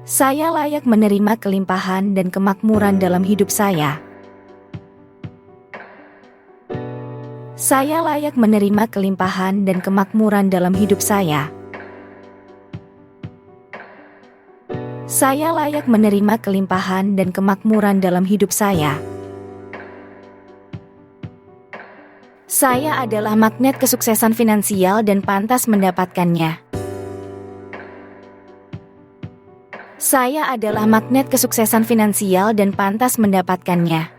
Saya layak menerima kelimpahan dan kemakmuran dalam hidup saya. Saya layak menerima kelimpahan dan kemakmuran dalam hidup saya. Saya layak menerima kelimpahan dan kemakmuran dalam hidup saya. Saya adalah magnet kesuksesan finansial dan pantas mendapatkannya. Saya adalah magnet kesuksesan finansial dan pantas mendapatkannya.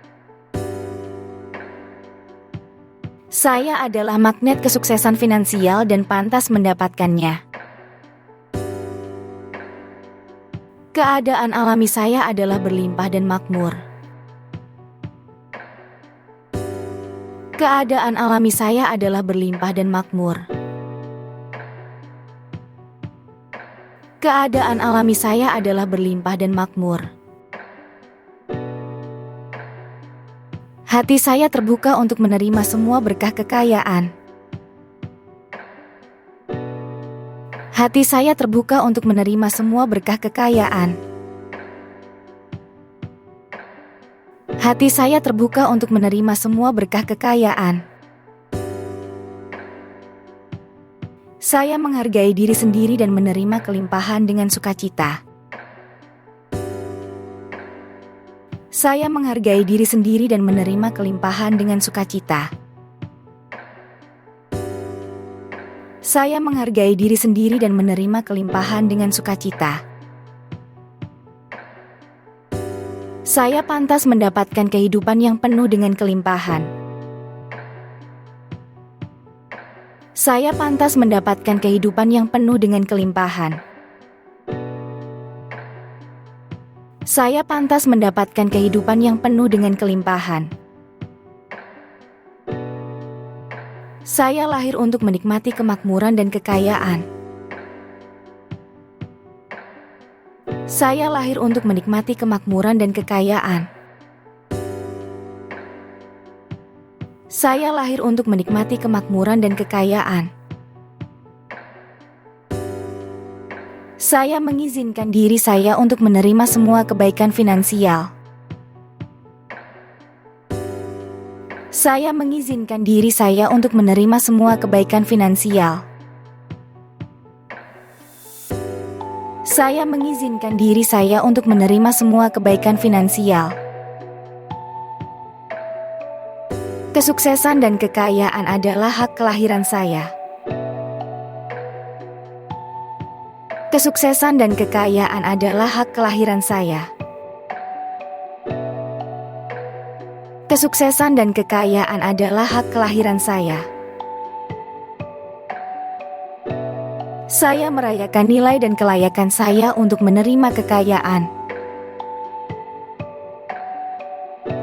Saya adalah magnet kesuksesan finansial dan pantas mendapatkannya. Keadaan alami saya adalah berlimpah dan makmur. Keadaan alami saya adalah berlimpah dan makmur. Keadaan alami saya adalah berlimpah dan makmur. Hati saya terbuka untuk menerima semua berkah kekayaan. Hati saya terbuka untuk menerima semua berkah kekayaan. Hati saya terbuka untuk menerima semua berkah kekayaan. Saya menghargai diri sendiri dan menerima kelimpahan dengan sukacita. Saya menghargai diri sendiri dan menerima kelimpahan dengan sukacita. Saya menghargai diri sendiri dan menerima kelimpahan dengan sukacita. Saya pantas mendapatkan kehidupan yang penuh dengan kelimpahan. Saya pantas mendapatkan kehidupan yang penuh dengan kelimpahan. Saya pantas mendapatkan kehidupan yang penuh dengan kelimpahan. Saya lahir untuk menikmati kemakmuran dan kekayaan. Saya lahir untuk menikmati kemakmuran dan kekayaan. Saya lahir untuk menikmati kemakmuran dan kekayaan. Saya mengizinkan diri saya untuk menerima semua kebaikan finansial. Saya mengizinkan diri saya untuk menerima semua kebaikan finansial. Saya mengizinkan diri saya untuk menerima semua kebaikan finansial. Kesuksesan dan kekayaan adalah hak kelahiran saya. Kesuksesan dan kekayaan adalah hak kelahiran saya. Kesuksesan dan kekayaan adalah hak kelahiran saya. Saya merayakan nilai dan kelayakan saya untuk menerima kekayaan.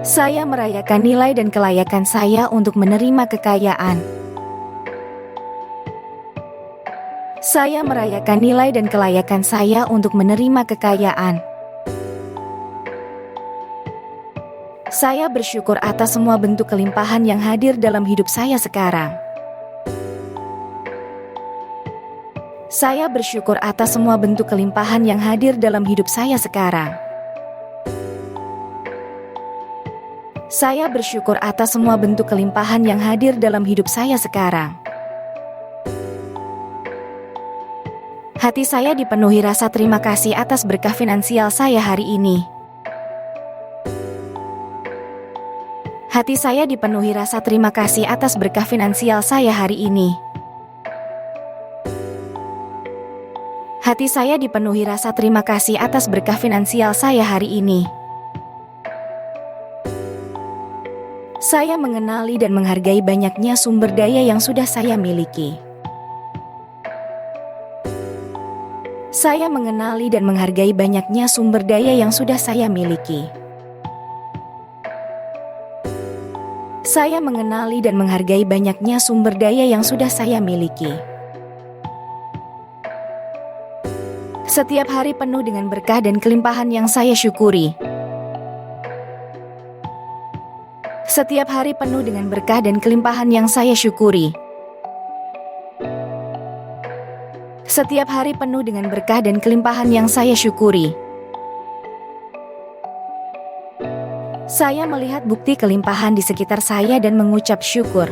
Saya merayakan nilai dan kelayakan saya untuk menerima kekayaan. Saya merayakan nilai dan kelayakan saya untuk menerima kekayaan. Saya bersyukur atas semua bentuk kelimpahan yang hadir dalam hidup saya sekarang. Saya bersyukur atas semua bentuk kelimpahan yang hadir dalam hidup saya sekarang. Saya bersyukur atas semua bentuk kelimpahan yang hadir dalam hidup saya sekarang. Hati saya dipenuhi rasa terima kasih atas berkah finansial saya hari ini. Hati saya dipenuhi rasa terima kasih atas berkah finansial saya hari ini. Hati saya dipenuhi rasa terima kasih atas berkah finansial saya hari ini. Saya mengenali dan menghargai banyaknya sumber daya yang sudah saya miliki. Saya mengenali dan menghargai banyaknya sumber daya yang sudah saya miliki. Saya mengenali dan menghargai banyaknya sumber daya yang sudah saya miliki. Setiap hari penuh dengan berkah dan kelimpahan yang saya syukuri. Setiap hari penuh dengan berkah dan kelimpahan yang saya syukuri. Setiap hari penuh dengan berkah dan kelimpahan yang saya syukuri. Saya melihat bukti kelimpahan di sekitar saya dan mengucap syukur.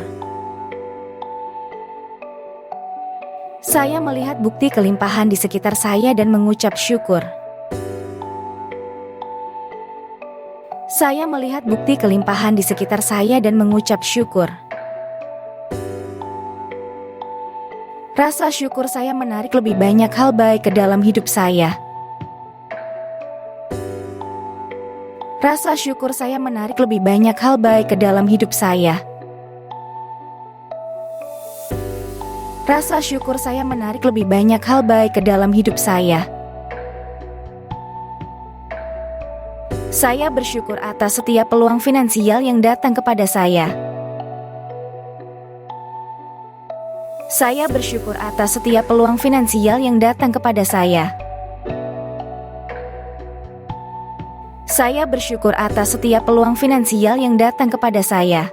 Saya melihat bukti kelimpahan di sekitar saya dan mengucap syukur. Saya melihat bukti kelimpahan di sekitar saya dan mengucap syukur. Rasa syukur saya menarik lebih banyak hal baik ke dalam hidup saya. Rasa syukur saya menarik lebih banyak hal baik ke dalam hidup saya. Rasa syukur saya menarik lebih banyak hal baik ke dalam hidup saya. Saya bersyukur atas setiap peluang finansial yang datang kepada saya. Saya bersyukur atas setiap peluang finansial yang datang kepada saya. Saya bersyukur atas setiap peluang finansial yang datang kepada saya.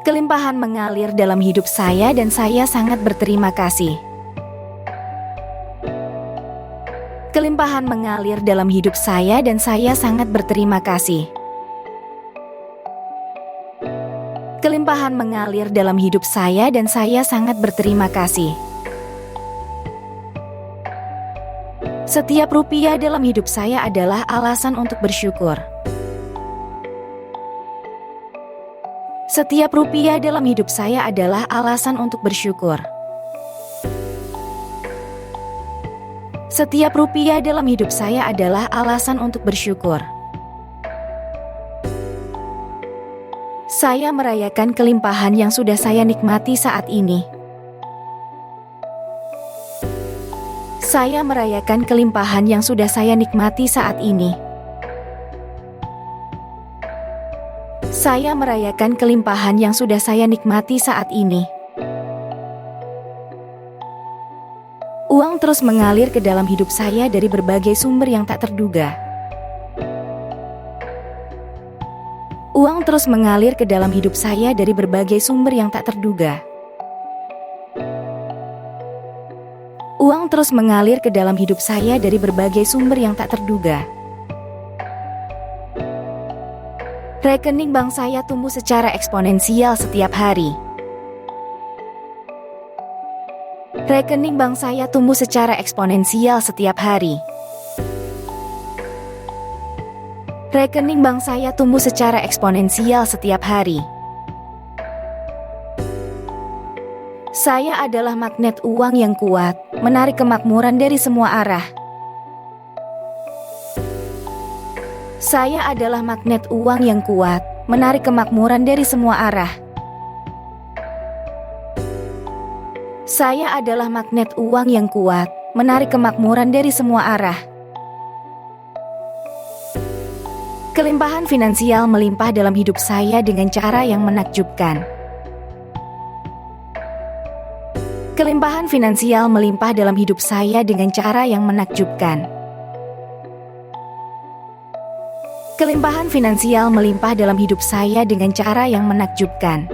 Kelimpahan mengalir dalam hidup saya dan saya sangat berterima kasih. Kelimpahan mengalir dalam hidup saya dan saya sangat berterima kasih. Kelimpahan mengalir dalam hidup saya dan saya sangat berterima kasih. Setiap rupiah dalam hidup saya adalah alasan untuk bersyukur. Setiap rupiah dalam hidup saya adalah alasan untuk bersyukur. Setiap rupiah dalam hidup saya adalah alasan untuk bersyukur. Saya merayakan kelimpahan yang sudah saya nikmati saat ini. Saya merayakan kelimpahan yang sudah saya nikmati saat ini. Saya merayakan kelimpahan yang sudah saya nikmati saat ini. Uang terus mengalir ke dalam hidup saya dari berbagai sumber yang tak terduga. Uang terus mengalir ke dalam hidup saya dari berbagai sumber yang tak terduga. Uang terus mengalir ke dalam hidup saya dari berbagai sumber yang tak terduga. Rekening bank saya tumbuh secara eksponensial setiap hari. Rekening bank saya tumbuh secara eksponensial setiap hari. Rekening bank saya tumbuh secara eksponensial setiap hari. Saya adalah magnet uang yang kuat, menarik kemakmuran dari semua arah. Saya adalah magnet uang yang kuat, menarik kemakmuran dari semua arah. Saya adalah magnet uang yang kuat, menarik kemakmuran dari semua arah. Kelimpahan finansial melimpah dalam hidup saya dengan cara yang menakjubkan. Kelimpahan finansial melimpah dalam hidup saya dengan cara yang menakjubkan. Kelimpahan finansial melimpah dalam hidup saya dengan cara yang menakjubkan.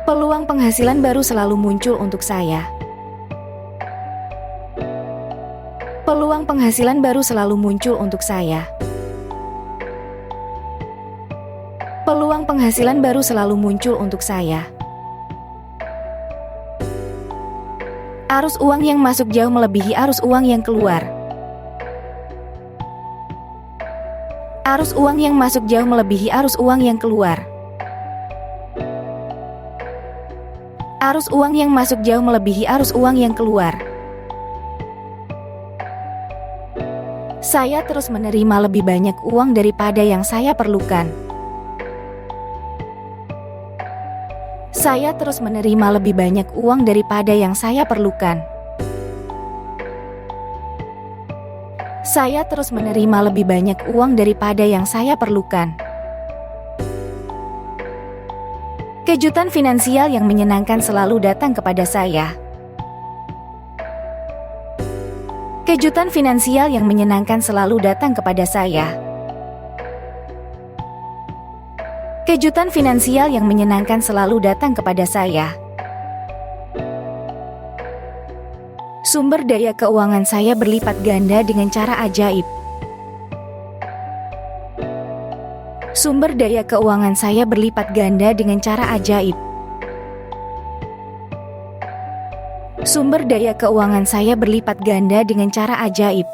Peluang penghasilan baru selalu muncul untuk saya. Peluang penghasilan baru selalu muncul untuk saya. Peluang penghasilan baru selalu muncul untuk saya. Arus uang yang masuk jauh melebihi arus uang yang keluar. Arus uang yang masuk jauh melebihi arus uang yang keluar. Arus uang yang masuk jauh melebihi arus uang yang keluar. Saya terus menerima lebih banyak uang daripada yang saya perlukan. Saya terus menerima lebih banyak uang daripada yang saya perlukan. Saya terus menerima lebih banyak uang daripada yang saya perlukan. Kejutan finansial yang menyenangkan selalu datang kepada saya. Kejutan finansial yang menyenangkan selalu datang kepada saya. Kejutan finansial yang menyenangkan selalu datang kepada saya. Sumber daya keuangan saya berlipat ganda dengan cara ajaib. Sumber daya keuangan saya berlipat ganda dengan cara ajaib. Sumber daya keuangan saya berlipat ganda dengan cara ajaib.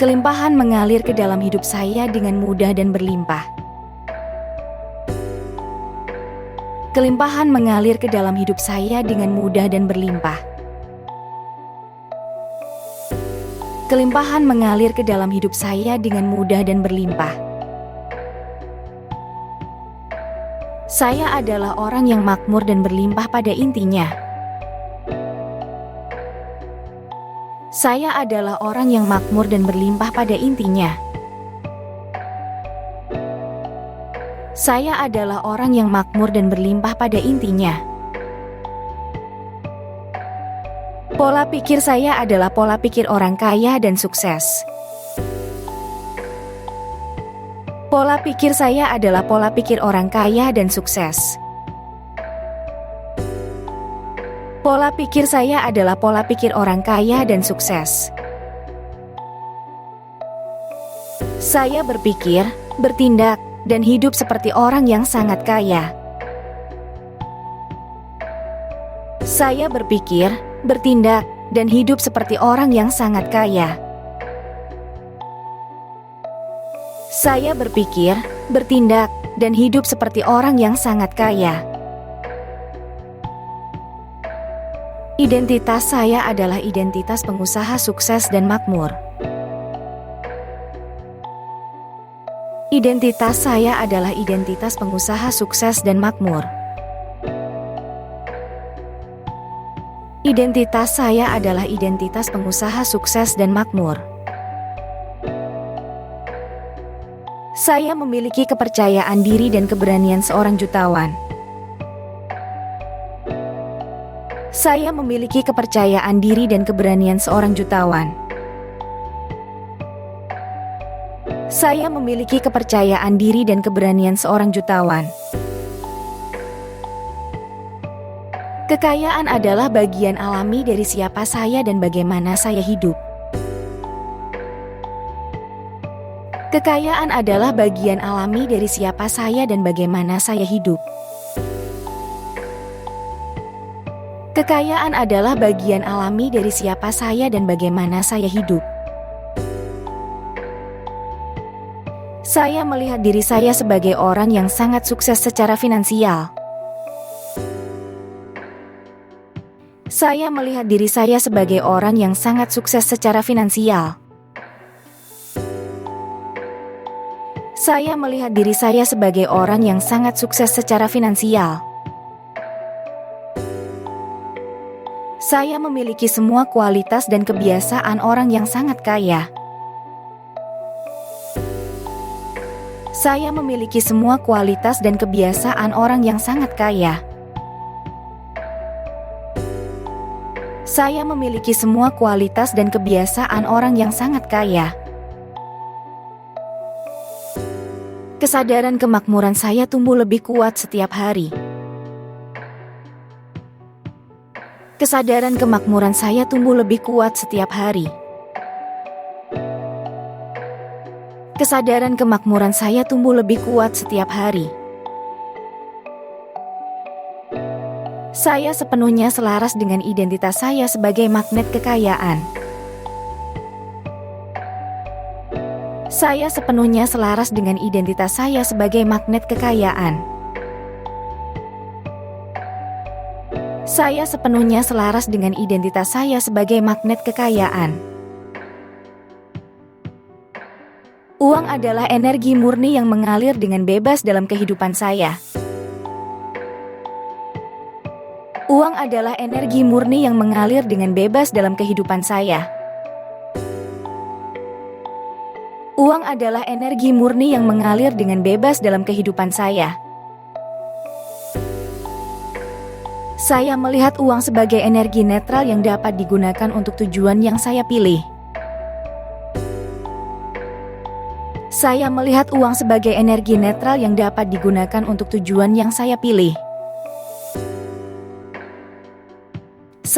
Kelimpahan mengalir ke dalam hidup saya dengan mudah dan berlimpah. Kelimpahan mengalir ke dalam hidup saya dengan mudah dan berlimpah. Kelimpahan mengalir ke dalam hidup saya dengan mudah dan berlimpah. Saya adalah orang yang makmur dan berlimpah pada intinya. Saya adalah orang yang makmur dan berlimpah pada intinya. Saya adalah orang yang makmur dan berlimpah pada intinya. Pola pikir saya adalah pola pikir orang kaya dan sukses. Pola pikir saya adalah pola pikir orang kaya dan sukses. Pola pikir saya adalah pola pikir orang kaya dan sukses. Saya berpikir, bertindak, dan hidup seperti orang yang sangat kaya. Saya berpikir, bertindak, dan hidup seperti orang yang sangat kaya. Saya berpikir, bertindak, dan hidup seperti orang yang sangat kaya. Identitas saya adalah identitas pengusaha sukses dan makmur. Identitas saya adalah identitas pengusaha sukses dan makmur. Identitas saya adalah identitas pengusaha sukses dan makmur. Saya memiliki kepercayaan diri dan keberanian seorang jutawan. Saya memiliki kepercayaan diri dan keberanian seorang jutawan. Saya memiliki kepercayaan diri dan keberanian seorang jutawan. Kekayaan adalah bagian alami dari siapa saya dan bagaimana saya hidup. Kekayaan adalah bagian alami dari siapa saya dan bagaimana saya hidup. Kekayaan adalah bagian alami dari siapa saya dan bagaimana saya hidup. Saya melihat diri saya sebagai orang yang sangat sukses secara finansial. Saya melihat diri saya sebagai orang yang sangat sukses secara finansial. Saya melihat diri saya sebagai orang yang sangat sukses secara finansial. Saya memiliki semua kualitas dan kebiasaan orang yang sangat kaya. Saya memiliki semua kualitas dan kebiasaan orang yang sangat kaya. Saya memiliki semua kualitas dan kebiasaan orang yang sangat kaya. Kesadaran kemakmuran saya tumbuh lebih kuat setiap hari. Kesadaran kemakmuran saya tumbuh lebih kuat setiap hari. Kesadaran kemakmuran saya tumbuh lebih kuat setiap hari. Saya sepenuhnya selaras dengan identitas saya sebagai magnet kekayaan. Saya sepenuhnya selaras dengan identitas saya sebagai magnet kekayaan. Saya sepenuhnya selaras dengan identitas saya sebagai magnet kekayaan. Uang adalah energi murni yang mengalir dengan bebas dalam kehidupan saya. Uang adalah energi murni yang mengalir dengan bebas dalam kehidupan saya. Uang adalah energi murni yang mengalir dengan bebas dalam kehidupan saya. Saya melihat uang sebagai energi netral yang dapat digunakan untuk tujuan yang saya pilih. Saya melihat uang sebagai energi netral yang dapat digunakan untuk tujuan yang saya pilih.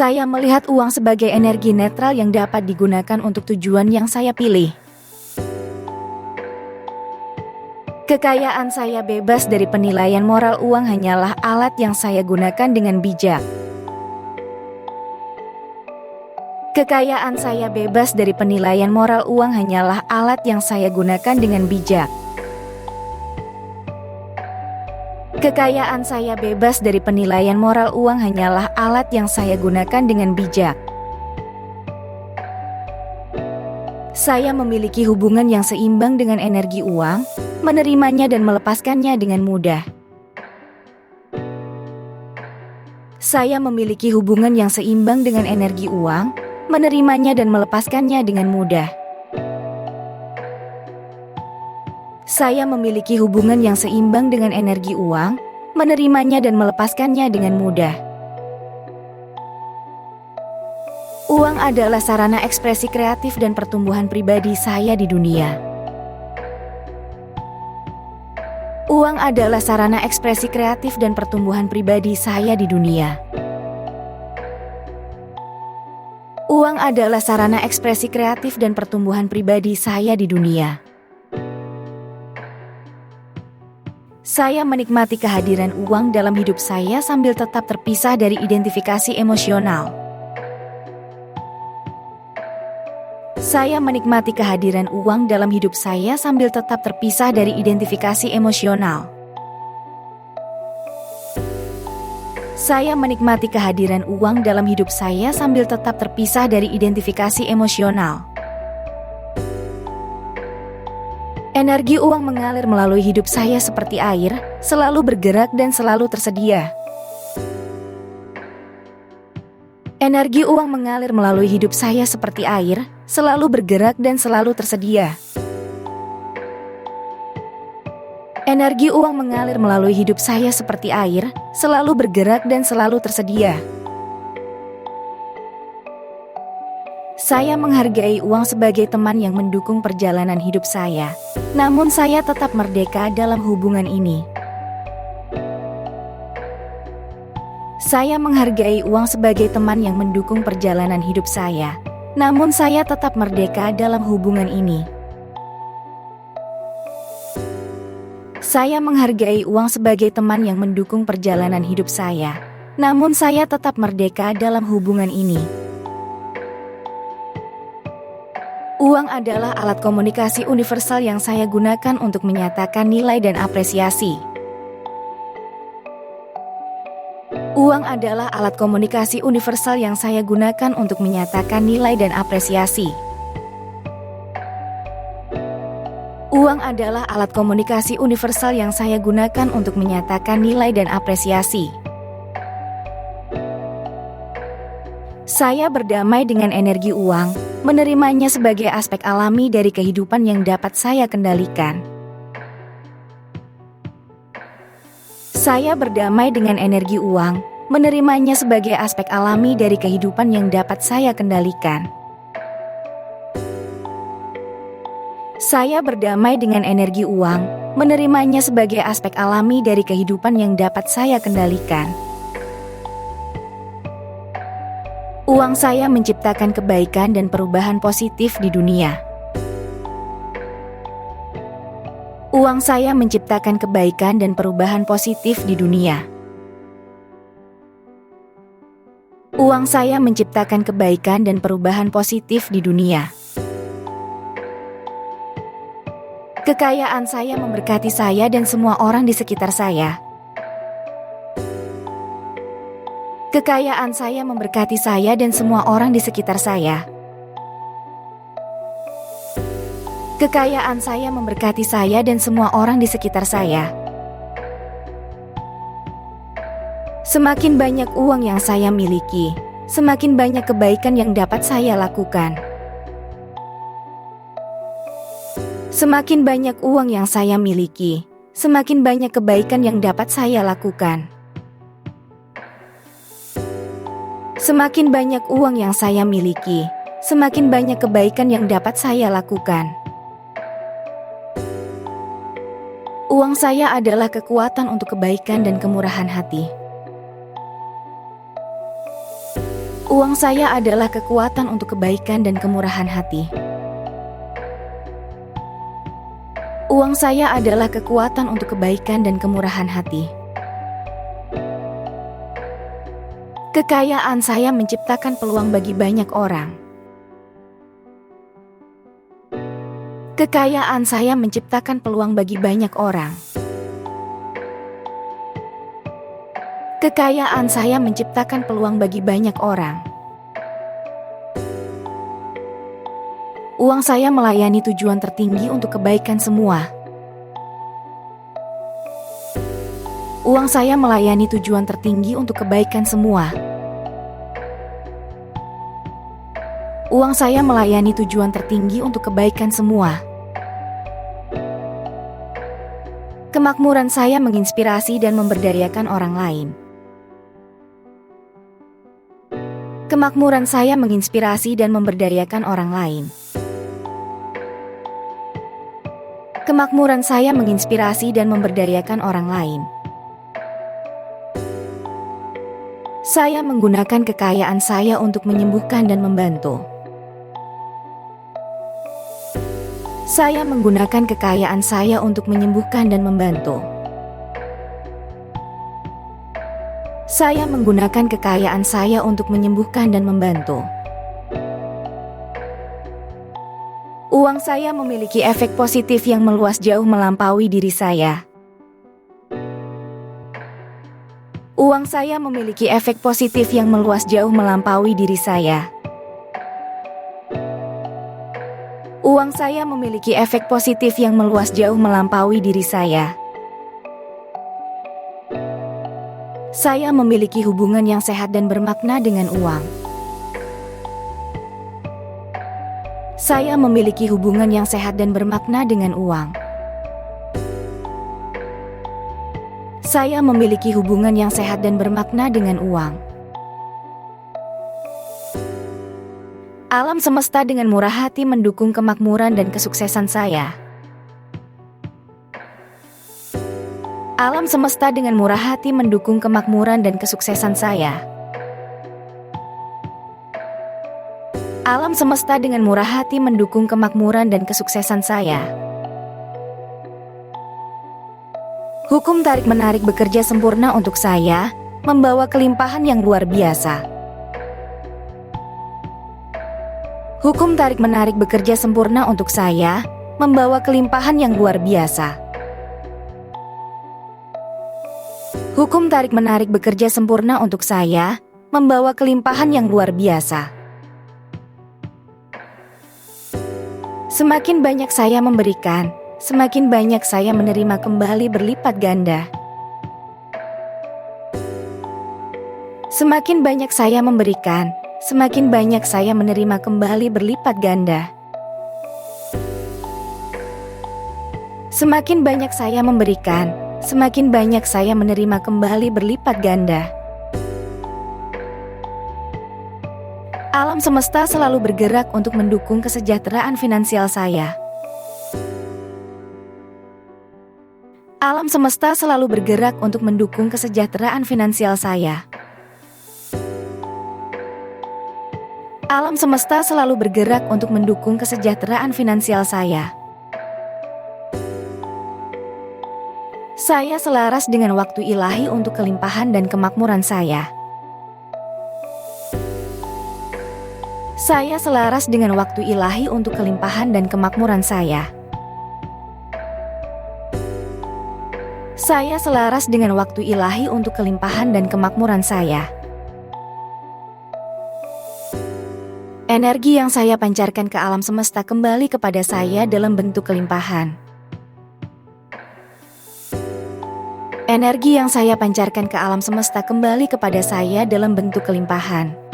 Saya melihat uang sebagai energi netral yang dapat digunakan untuk tujuan yang saya pilih. Kekayaan saya bebas dari penilaian moral. Uang hanyalah alat yang saya gunakan dengan bijak. Kekayaan saya bebas dari penilaian moral. Uang hanyalah alat yang saya gunakan dengan bijak. Kekayaan saya bebas dari penilaian moral. Uang hanyalah alat yang saya gunakan dengan bijak. Saya memiliki hubungan yang seimbang dengan energi uang, menerimanya dan melepaskannya dengan mudah. Saya memiliki hubungan yang seimbang dengan energi uang, menerimanya dan melepaskannya dengan mudah. Saya memiliki hubungan yang seimbang dengan energi uang, menerimanya dan melepaskannya dengan mudah. Uang adalah sarana ekspresi kreatif dan pertumbuhan pribadi saya di dunia. Uang adalah sarana ekspresi kreatif dan pertumbuhan pribadi saya di dunia. Uang adalah sarana ekspresi kreatif dan pertumbuhan pribadi saya di dunia. Saya menikmati kehadiran uang dalam hidup saya sambil tetap terpisah dari identifikasi emosional. Saya menikmati kehadiran uang dalam hidup saya sambil tetap terpisah dari identifikasi emosional. Saya menikmati kehadiran uang dalam hidup saya sambil tetap terpisah dari identifikasi emosional. Energi uang mengalir melalui hidup saya seperti air, selalu bergerak dan selalu tersedia. Energi uang mengalir melalui hidup saya seperti air, selalu bergerak dan selalu tersedia. Energi uang mengalir melalui hidup saya seperti air, selalu bergerak dan selalu tersedia. Saya menghargai uang sebagai teman yang mendukung perjalanan hidup saya, namun saya tetap merdeka dalam hubungan ini. Saya menghargai uang sebagai teman yang mendukung perjalanan hidup saya, namun saya tetap merdeka dalam hubungan ini. Saya menghargai uang sebagai teman yang mendukung perjalanan hidup saya, namun saya tetap merdeka dalam hubungan ini. Uang adalah alat komunikasi universal yang saya gunakan untuk menyatakan nilai dan apresiasi. Uang adalah alat komunikasi universal yang saya gunakan untuk menyatakan nilai dan apresiasi. Uang adalah alat komunikasi universal yang saya gunakan untuk menyatakan nilai dan apresiasi. Saya berdamai dengan energi uang, menerimanya sebagai aspek alami dari kehidupan yang dapat saya kendalikan. Saya berdamai dengan energi uang, menerimanya sebagai aspek alami dari kehidupan yang dapat saya kendalikan. Saya berdamai dengan energi uang, menerimanya sebagai aspek alami dari kehidupan yang dapat saya kendalikan. Uang saya menciptakan kebaikan dan perubahan positif di dunia. Uang saya menciptakan kebaikan dan perubahan positif di dunia. Uang saya menciptakan kebaikan dan perubahan positif di dunia. Kekayaan saya memberkati saya dan semua orang di sekitar saya. Kekayaan saya memberkati saya dan semua orang di sekitar saya. Kekayaan saya memberkati saya dan semua orang di sekitar saya. Semakin banyak uang yang saya miliki, semakin banyak kebaikan yang dapat saya lakukan. Semakin banyak uang yang saya miliki, semakin banyak kebaikan yang dapat saya lakukan. Semakin banyak uang yang saya miliki, semakin banyak kebaikan yang dapat saya lakukan. Uang saya adalah kekuatan untuk kebaikan dan kemurahan hati. Uang saya adalah kekuatan untuk kebaikan dan kemurahan hati. Uang saya adalah kekuatan untuk kebaikan dan kemurahan hati. Kekayaan saya menciptakan peluang bagi banyak orang. Kekayaan saya menciptakan peluang bagi banyak orang. Kekayaan saya menciptakan peluang bagi banyak orang. Uang saya melayani tujuan tertinggi untuk kebaikan semua. Uang saya melayani tujuan tertinggi untuk kebaikan semua. Uang saya melayani tujuan tertinggi untuk kebaikan semua. Kemakmuran saya menginspirasi dan memberdayakan orang lain. Kemakmuran saya menginspirasi dan memberdayakan orang lain. Kemakmuran saya menginspirasi dan memberdayakan orang lain. Saya menggunakan kekayaan saya untuk menyembuhkan dan membantu. Saya menggunakan kekayaan saya untuk menyembuhkan dan membantu. Saya menggunakan kekayaan saya untuk menyembuhkan dan membantu. Uang saya memiliki efek positif yang meluas jauh melampaui diri saya. Uang saya memiliki efek positif yang meluas jauh melampaui diri saya. Uang saya memiliki efek positif yang meluas jauh melampaui diri saya. Saya memiliki hubungan yang sehat dan bermakna dengan uang. Saya memiliki hubungan yang sehat dan bermakna dengan uang. Saya memiliki hubungan yang sehat dan bermakna dengan uang. Alam semesta dengan murah hati mendukung kemakmuran dan kesuksesan saya. Alam semesta dengan murah hati mendukung kemakmuran dan kesuksesan saya. Alam semesta dengan murah hati mendukung kemakmuran dan kesuksesan saya. Hukum tarik-menarik bekerja sempurna untuk saya, membawa kelimpahan yang luar biasa. Hukum tarik-menarik bekerja sempurna untuk saya, membawa kelimpahan yang luar biasa. Hukum tarik-menarik bekerja sempurna untuk saya, membawa kelimpahan yang luar biasa. Semakin banyak saya memberikan, semakin banyak saya menerima kembali berlipat ganda. Semakin banyak saya memberikan, semakin banyak saya menerima kembali berlipat ganda. Semakin banyak saya memberikan, semakin banyak saya menerima kembali berlipat ganda. Alam semesta selalu bergerak untuk mendukung kesejahteraan finansial saya. Alam semesta selalu bergerak untuk mendukung kesejahteraan finansial saya. Alam semesta selalu bergerak untuk mendukung kesejahteraan finansial saya. Saya selaras dengan waktu ilahi untuk kelimpahan dan kemakmuran saya. Saya selaras dengan waktu ilahi untuk kelimpahan dan kemakmuran saya. Saya selaras dengan waktu ilahi untuk kelimpahan dan kemakmuran saya. Energi yang saya pancarkan ke alam semesta kembali kepada saya dalam bentuk kelimpahan. Energi yang saya pancarkan ke alam semesta kembali kepada saya dalam bentuk kelimpahan.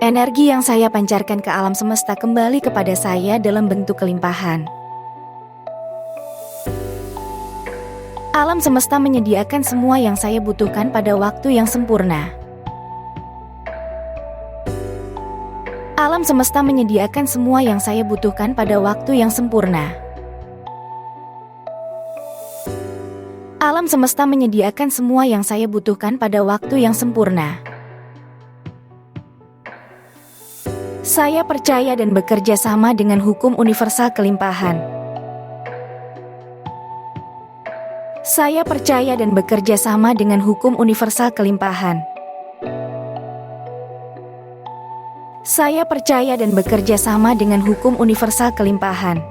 Energi yang saya pancarkan ke alam semesta kembali kepada saya dalam bentuk kelimpahan. Alam semesta menyediakan semua yang saya butuhkan pada waktu yang sempurna. Alam semesta menyediakan semua yang saya butuhkan pada waktu yang sempurna. Alam semesta menyediakan semua yang saya butuhkan pada waktu yang sempurna. Saya percaya dan bekerja sama dengan hukum universal kelimpahan. Saya percaya dan bekerja sama dengan hukum universal kelimpahan. Saya percaya dan bekerja sama dengan hukum universal kelimpahan.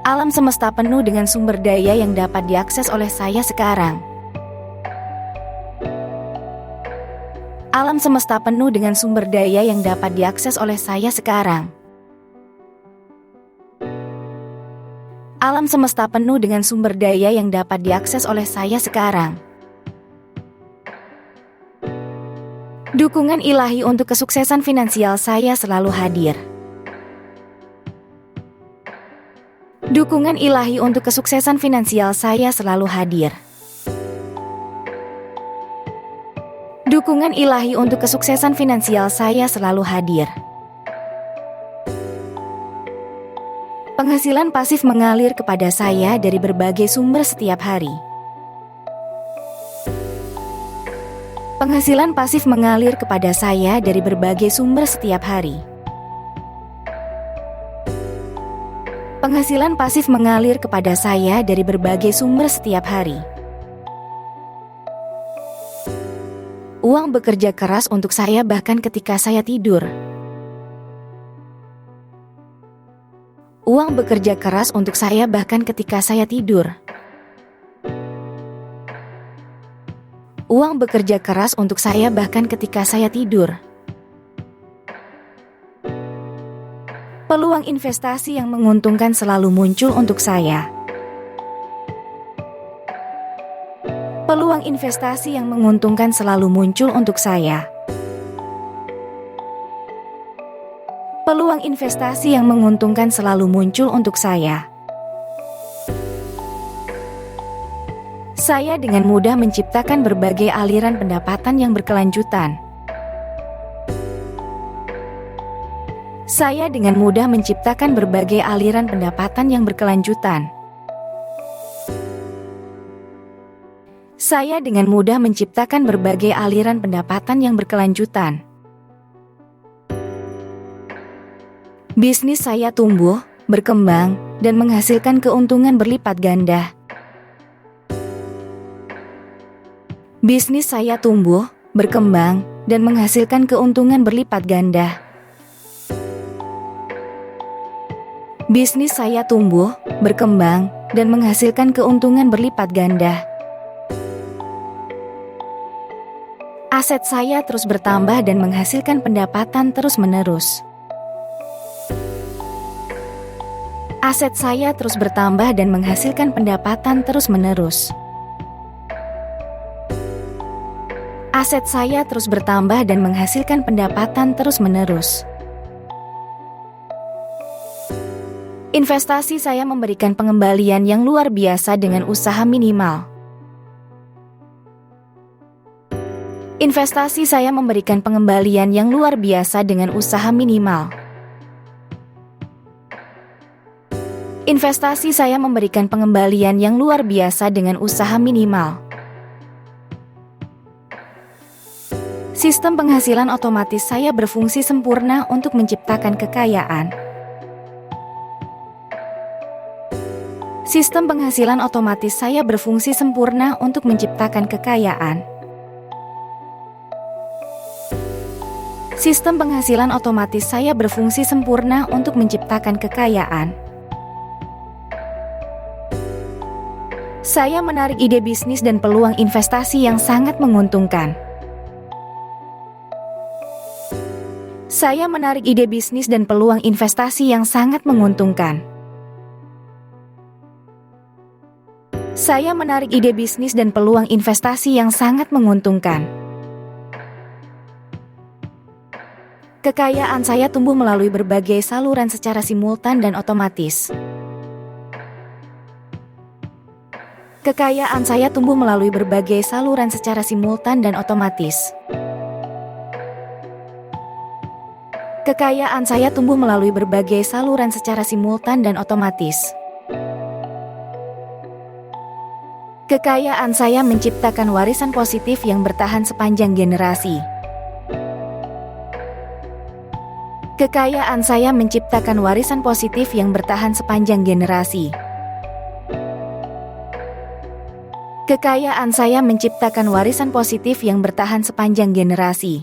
Alam semesta penuh dengan sumber daya yang dapat diakses oleh saya sekarang. Alam semesta penuh dengan sumber daya yang dapat diakses oleh saya sekarang. Alam semesta penuh dengan sumber daya yang dapat diakses oleh saya sekarang. Dukungan ilahi untuk kesuksesan finansial saya selalu hadir. Dukungan ilahi untuk kesuksesan finansial saya selalu hadir. Dukungan ilahi untuk kesuksesan finansial saya selalu hadir. Penghasilan pasif mengalir kepada saya dari berbagai sumber setiap hari. Penghasilan pasif mengalir kepada saya dari berbagai sumber setiap hari. Penghasilan pasif mengalir kepada saya dari berbagai sumber setiap hari. Uang bekerja keras untuk saya bahkan ketika saya tidur. Uang bekerja keras untuk saya bahkan ketika saya tidur. Uang bekerja keras untuk saya bahkan ketika saya tidur. Peluang investasi yang menguntungkan selalu muncul untuk saya. Peluang investasi yang menguntungkan selalu muncul untuk saya. Peluang investasi yang menguntungkan selalu muncul untuk saya. Saya dengan mudah menciptakan berbagai aliran pendapatan yang berkelanjutan. Saya dengan mudah menciptakan berbagai aliran pendapatan yang berkelanjutan. Saya dengan mudah menciptakan berbagai aliran pendapatan yang berkelanjutan. Bisnis saya tumbuh, berkembang, dan menghasilkan keuntungan berlipat ganda. Bisnis saya tumbuh, berkembang, dan menghasilkan keuntungan berlipat ganda. Bisnis saya tumbuh, berkembang, dan menghasilkan keuntungan berlipat ganda. Aset saya terus bertambah dan menghasilkan pendapatan terus-menerus. Aset saya terus bertambah dan menghasilkan pendapatan terus-menerus. Aset saya terus bertambah dan menghasilkan pendapatan terus-menerus. Investasi saya memberikan pengembalian yang luar biasa dengan usaha minimal. Investasi saya memberikan pengembalian yang luar biasa dengan usaha minimal. Investasi saya memberikan pengembalian yang luar biasa dengan usaha minimal. Sistem penghasilan otomatis saya berfungsi sempurna untuk menciptakan kekayaan. Sistem penghasilan otomatis saya berfungsi sempurna untuk menciptakan kekayaan. Sistem penghasilan otomatis saya berfungsi sempurna untuk menciptakan kekayaan. Saya menarik ide bisnis dan peluang investasi yang sangat menguntungkan. Saya menarik ide bisnis dan peluang investasi yang sangat menguntungkan. Saya menarik ide bisnis dan peluang investasi yang sangat menguntungkan. Kekayaan saya tumbuh melalui berbagai saluran secara simultan dan otomatis. Kekayaan saya tumbuh melalui berbagai saluran secara simultan dan otomatis. Kekayaan saya tumbuh melalui berbagai saluran secara simultan dan otomatis. Kekayaan saya menciptakan warisan positif yang bertahan sepanjang generasi. Kekayaan saya menciptakan warisan positif yang bertahan sepanjang generasi. Kekayaan saya menciptakan warisan positif yang bertahan sepanjang generasi.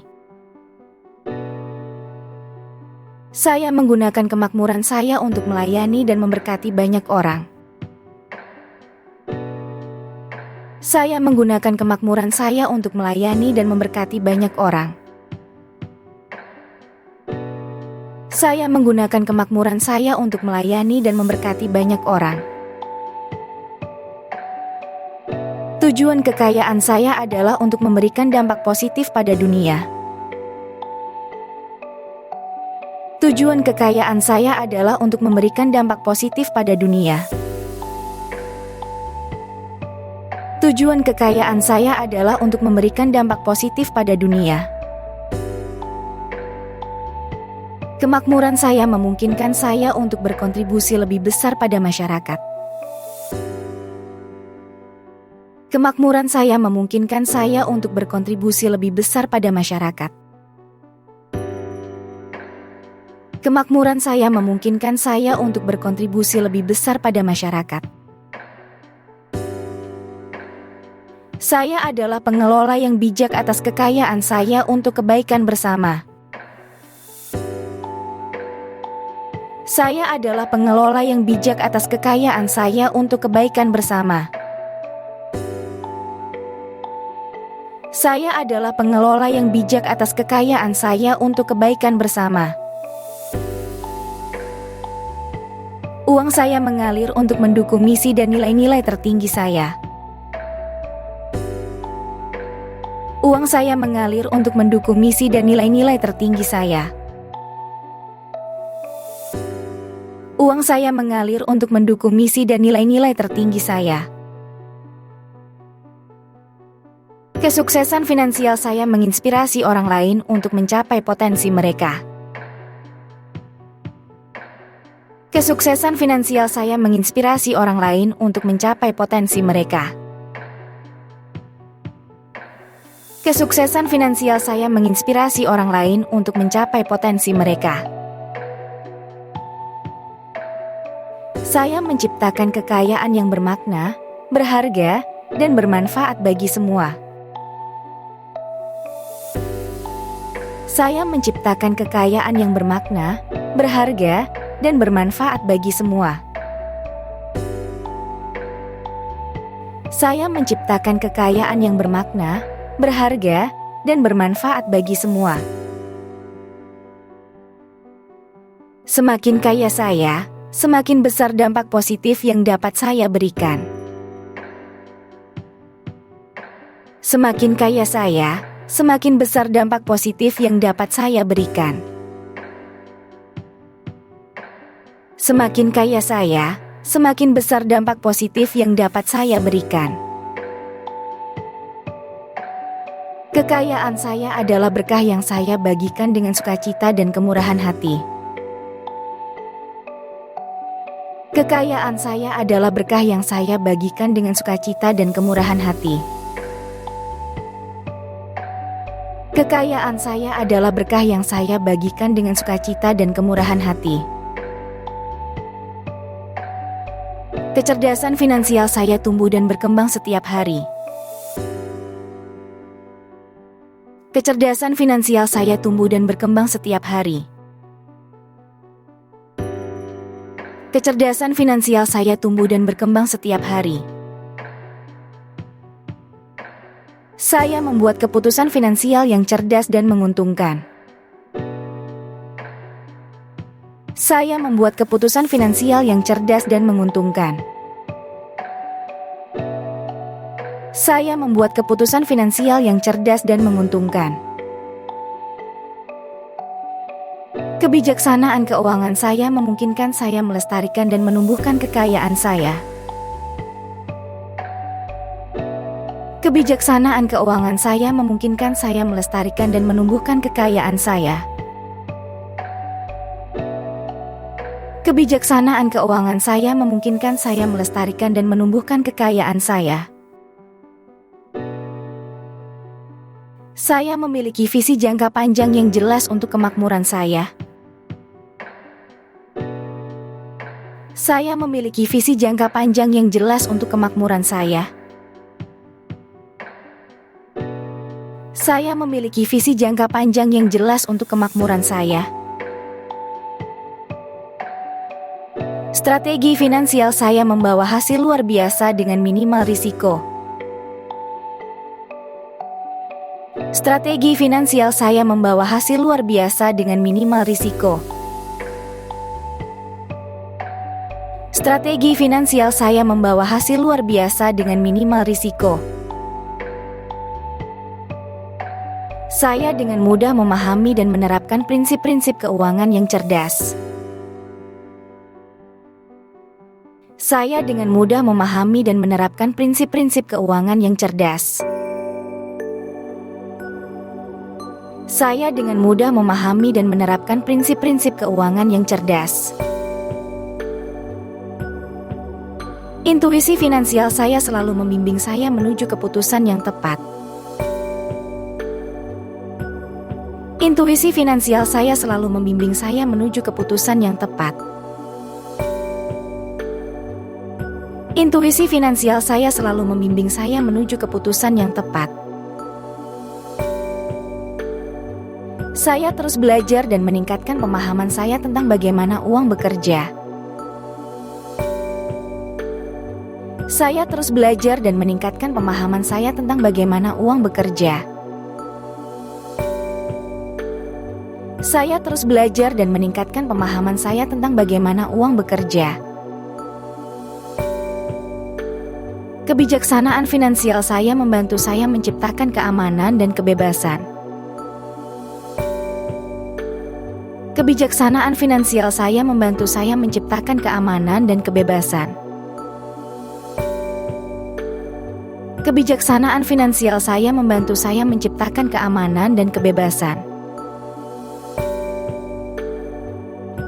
Saya menggunakan kemakmuran saya untuk melayani dan memberkati banyak orang. Saya menggunakan kemakmuran saya untuk melayani dan memberkati banyak orang. Saya menggunakan kemakmuran saya untuk melayani dan memberkati banyak orang. Tujuan kekayaan saya adalah untuk memberikan dampak positif pada dunia. Tujuan kekayaan saya adalah untuk memberikan dampak positif pada dunia. Tujuan kekayaan saya adalah untuk memberikan dampak positif pada dunia. Kemakmuran saya memungkinkan saya untuk berkontribusi lebih besar pada masyarakat. Kemakmuran saya memungkinkan saya untuk berkontribusi lebih besar pada masyarakat. Kemakmuran saya memungkinkan saya untuk berkontribusi lebih besar pada masyarakat. Saya adalah pengelola yang bijak atas kekayaan saya untuk kebaikan bersama. Saya adalah pengelola yang bijak atas kekayaan saya untuk kebaikan bersama. Saya adalah pengelola yang bijak atas kekayaan saya untuk kebaikan bersama. Uang saya mengalir untuk mendukung misi dan nilai-nilai tertinggi saya. Uang saya mengalir untuk mendukung misi dan nilai-nilai tertinggi saya. Uang saya mengalir untuk mendukung misi dan nilai-nilai tertinggi saya. Kesuksesan finansial saya menginspirasi orang lain untuk mencapai potensi mereka. Kesuksesan finansial saya menginspirasi orang lain untuk mencapai potensi mereka. Kesuksesan finansial saya menginspirasi orang lain untuk mencapai potensi mereka. Saya menciptakan kekayaan yang bermakna, berharga, dan bermanfaat bagi semua. Saya menciptakan kekayaan yang bermakna, berharga, dan bermanfaat bagi semua. Saya menciptakan kekayaan yang bermakna, berharga, dan bermanfaat bagi semua. Semakin kaya saya, semakin besar dampak positif yang dapat saya berikan. Semakin kaya saya, semakin besar dampak positif yang dapat saya berikan. Semakin kaya saya, semakin besar dampak positif yang dapat saya berikan. Kekayaan saya adalah berkah yang saya bagikan dengan sukacita dan kemurahan hati. Kekayaan saya adalah berkah yang saya bagikan dengan sukacita dan kemurahan hati. Kekayaan saya adalah berkah yang saya bagikan dengan sukacita dan kemurahan hati. Kecerdasan finansial saya tumbuh dan berkembang setiap hari. Kecerdasan finansial saya tumbuh dan berkembang setiap hari. Kecerdasan finansial saya tumbuh dan berkembang setiap hari. Saya membuat keputusan finansial yang cerdas dan menguntungkan. Saya membuat keputusan finansial yang cerdas dan menguntungkan. Saya membuat keputusan finansial yang cerdas dan menguntungkan. Kebijaksanaan keuangan saya memungkinkan saya melestarikan dan menumbuhkan kekayaan saya. Kebijaksanaan keuangan saya memungkinkan saya melestarikan dan menumbuhkan kekayaan saya. Kebijaksanaan keuangan saya memungkinkan saya melestarikan dan menumbuhkan kekayaan saya. Saya memiliki visi jangka panjang yang jelas untuk kemakmuran saya. Saya memiliki visi jangka panjang yang jelas untuk kemakmuran saya. Saya memiliki visi jangka panjang yang jelas untuk kemakmuran saya. Strategi finansial saya membawa hasil luar biasa dengan minimal risiko. Strategi finansial saya membawa hasil luar biasa dengan minimal risiko. Strategi finansial saya membawa hasil luar biasa dengan minimal risiko. Saya dengan mudah memahami dan menerapkan prinsip-prinsip keuangan yang cerdas. Saya dengan mudah memahami dan menerapkan prinsip-prinsip keuangan yang cerdas. Saya dengan mudah memahami dan menerapkan prinsip-prinsip keuangan yang cerdas. Intuisi finansial saya selalu membimbing saya menuju keputusan yang tepat. Intuisi finansial saya selalu membimbing saya menuju keputusan yang tepat. Intuisi finansial saya selalu membimbing saya menuju keputusan yang tepat. Saya terus belajar dan meningkatkan pemahaman saya tentang bagaimana uang bekerja. Saya terus belajar dan meningkatkan pemahaman saya tentang bagaimana uang bekerja. Saya terus belajar dan meningkatkan pemahaman saya tentang bagaimana uang bekerja. Kebijaksanaan finansial saya membantu saya menciptakan keamanan dan kebebasan. Kebijaksanaan finansial saya membantu saya menciptakan keamanan dan kebebasan. Kebijaksanaan finansial saya membantu saya menciptakan keamanan dan kebebasan.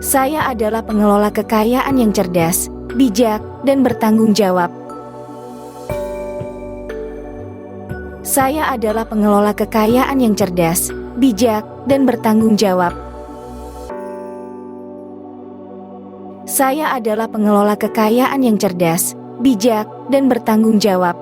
Saya adalah pengelola kekayaan yang cerdas, bijak, dan bertanggung jawab. Saya adalah pengelola kekayaan yang cerdas, bijak, dan bertanggung jawab. Saya adalah pengelola kekayaan yang cerdas, bijak, dan bertanggung jawab.